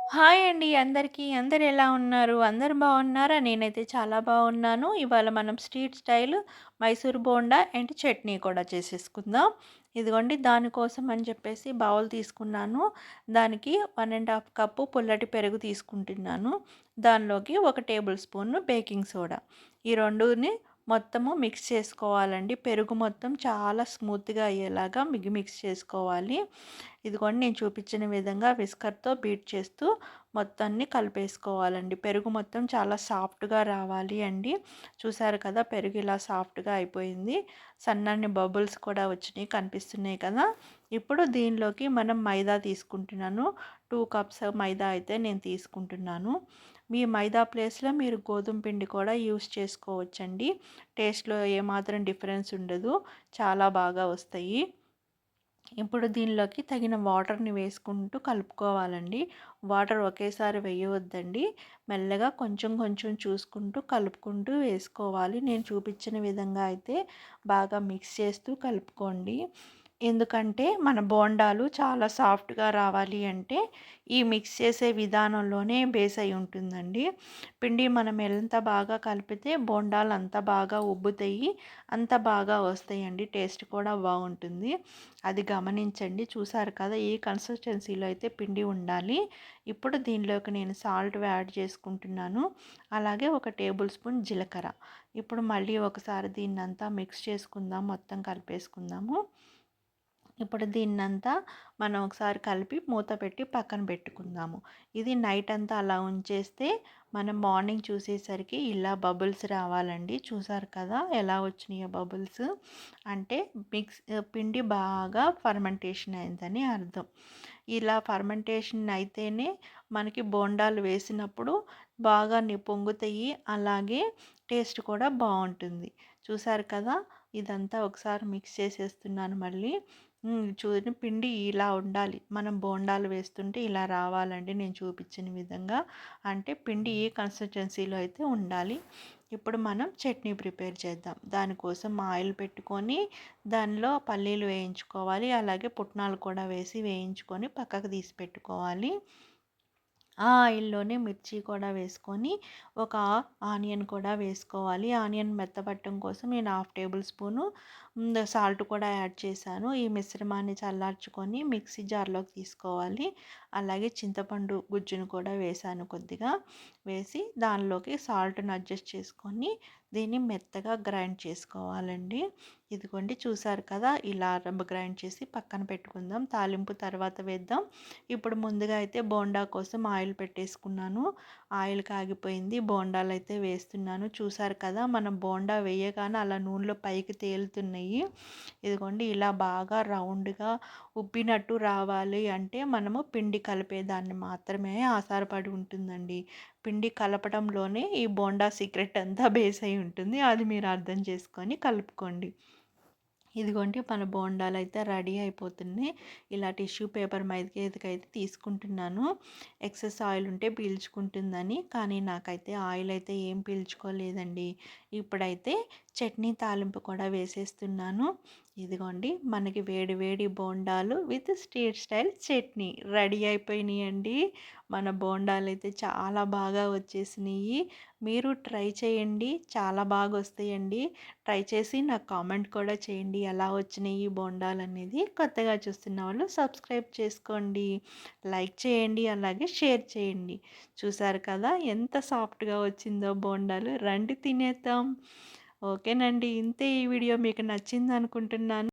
Hi అండి అందరికీ. అందరూ ఎలా ఉన్నారు? అందరూ బాగున్నారా? నేనైతే చాలా బాగున్నాను. ఇవాళ మనం street style Mysore bonda and chutney కూడా చేసేసుకుందాం. ఇదిగోండి దానికోసం అని చెప్పేసి బౌల్ తీసుకున్నాను. దానికి 1 ½ కప్పు పుల్లటి పెరుగు తీసుకుంటున్నాను. దానిలోకి 1 టేబుల్ స్పూన్ బేకింగ్ సోడా. ఈ రెండుని మొత్తము మిక్స్ చేసుకోవాలండి. పెరుగు మొత్తం చాలా స్మూత్‌గా అయ్యేలాగా మిక్స్ చేసుకోవాలి. ఇదిగోండి నేను చూపించిన విధంగా విస్కర్‌తో బీట్ చేస్తూ మొత్తాన్ని కలిపేసుకోవాలండి. పెరుగు మొత్తం చాలా సాఫ్ట్‌గా రావాలి అండి. చూసారు కదా పెరుగు ఇలా సాఫ్ట్‌గా అయిపోయింది. సన్నని బబుల్స్ కూడా వచ్చినాయి కనిపిస్తున్నాయి కదా! ఇప్పుడు దీనిలోకి మనం మైదా తీసుకుంటున్నాను. 2 కప్స్ మైదా అయితే నేను తీసుకుంటున్నాను. మీ మైదా ప్లేస్‌లో మీరు గోధుమ పిండి కూడా యూజ్ చేసుకోవచ్చండి. టేస్ట్‌లో ఏమాత్రం డిఫరెన్స్ ఉండదు. చాలా బాగా వస్తాయి. ఇప్పుడు దీనిలోకి తగిన వాటర్ని వేసుకుంటూ కలుపుకోవాలండి. వాటర్ ఒకేసారి వేయవద్దండి. మెల్లగా కొంచెం కొంచెం చూసుకుంటూ కలుపుకుంటూ వేసుకోవాలి. నేను చూపించిన విధంగా అయితే బాగా మిక్స్ చేస్తూ కలుపుకోండి. ఎందుకంటే మన బోండాలు చాలా సాఫ్ట్‌గా రావాలి అంటే ఈ మిక్స్ చేసే విధానంలోనే బేస్ అయి ఉంటుందండి. పిండి మనం ఎంత బాగా కలిపితే బోండాలు అంత బాగా ఉబ్బుతాయి. అంత బాగా వస్తాయండి. టేస్ట్ కూడా బాగుంటుంది. అది గమనించండి. చూసారు కదా! ఈ కన్సిస్టెన్సీలో అయితే పిండి ఉండాలి. ఇప్పుడు దీనిలోకి నేను సాల్ట్ యాడ్ చేసుకుంటున్నాను. అలాగే 1 టేబుల్ స్పూన్ జీలకర్ర. ఇప్పుడు మళ్ళీ ఒకసారి దీన్నంతా మిక్స్ చేసుకుందాం. మొత్తం కలిపేసుకుందాము. ఇప్పుడు దీన్నంతా మనం ఒకసారి కలిపి మూత పెట్టి పక్కన పెట్టుకుందాము. ఇది నైట్ అంతా అలా ఉంచేస్తే మనం మార్నింగ్ చూసేసరికి ఇలా బబుల్స్ రావాలండి. చూసారు కదా ఎలా వచ్చినాయో బబుల్స్. అంటే పిండి బాగా ఫర్మెంటేషన్ అయిందని అర్థం. ఇలా ఫర్మెంటేషన్ అయితేనే మనకి బోండాలు వేసినప్పుడు బాగా పొంగుతాయి. అలాగే టేస్ట్ కూడా బాగుంటుంది. చూసారు కదా! ఇదంతా ఒకసారి మిక్స్ చేసేస్తున్నాను మళ్ళీ. చూడండి పిండి ఇలా ఉండాలి. మనం బోండాలు వేస్తుంటే ఇలా రావాలండి నేను చూపించిన విధంగా. అంటే పిండి ఈ కన్సిస్టెన్సీలో అయితే ఉండాలి. ఇప్పుడు మనం చట్నీ ప్రిపేర్ చేద్దాం. దానికోసం ఆయిల్ పెట్టుకొని దానిలో పల్లీలు వేయించుకోవాలి. అలాగే పుట్నాలు కూడా వేసి వేయించుకొని పక్కకు తీసి పెట్టుకోవాలి. ఆ ఆయిల్లోనే మిర్చి కూడా వేసుకొని ఒక ఆనియన్ కూడా వేసుకోవాలి. ఆనియన్ మెత్తబడటం కోసం నేను 1/2 టేబుల్ స్పూను సాల్ట్ కూడా యాడ్ చేశాను. ఈ మిశ్రమాన్ని చల్లార్చుకొని మిక్సీ జార్లోకి తీసుకోవాలి. అలాగే చింతపండు గుజ్జును కూడా వేశాను కొద్దిగా. వేసి దానిలోకి సాల్ట్‌ని అడ్జస్ట్ చేసుకొని దీన్ని మెత్తగా గ్రైండ్ చేసుకోవాలండి. ఇదిగోండి చూసారు కదా! ఇలా గ్రైండ్ చేసి పక్కన పెట్టుకుందాం. తాలింపు తర్వాత వేద్దాం. ఇప్పుడు ముందుగా అయితే బోండా కోసం ఆయిల్ పెట్టేసుకున్నాను. ఆయిల్ కాగిపోయింది. బోండాలు అయితే వేస్తున్నాను. చూసారు కదా! మనం బోండా వేయగానే అలా నూనెలో పైకి తేలుతున్నాయి. ఇదిగోండి ఇలా బాగా రౌండ్‌గా ఉబ్బినట్టు రావాలి అంటే మనము పిండి కలిపేదాన్ని మాత్రమే ఆధారపడి ఉంటుందండి. పిండి కలపడంలోనే ఈ బోండా సీక్రెట్ అంతా బేస్ అయి ఉంటుంది. అది మీరు అర్థం చేసుకొని కలుపుకోండి. ఇదిగోండి మన బోండాలైతే రెడీ అయిపోతున్నాయి. ఇలా టిష్యూ పేపర్ మీదకైతే తీసుకుంటున్నాను. ఎక్సెస్ ఆయిల్ ఉంటే పీల్చుకుంటుందని. కానీ నాకైతే ఆయిల్ అయితే ఏం పీల్చుకోలేదండి. ఇప్పుడైతే చట్నీ తాలింపు కూడా వేసేస్తున్నాను. ఇదిగోండి మనకి వేడి వేడి బోండాలు with street style chutney ready అయిపోయినాయండి. మన బోండాలైతే చాలా బాగా వచ్చేసినాయి. మీరు ట్రై చేయండి. చాలా బాగా వస్తాయండి. ట్రై చేసి నాకు కామెంట్ కూడా చేయండి ఎలా వచ్చినాయి ఈ బోండాలనేది. కొత్తగా చూస్తున్న వాళ్ళు సబ్స్క్రైబ్ చేసుకోండి, లైక్ చేయండి, అలాగే షేర్ చేయండి. చూసారు కదా ఎంత సాఫ్ట్గా వచ్చిందో బోండాలు. రండి తినేద్దాం. ఓకేనండి ఇంతే. ఈ వీడియో మీకు నచ్చింది అనుకుంటున్నాను.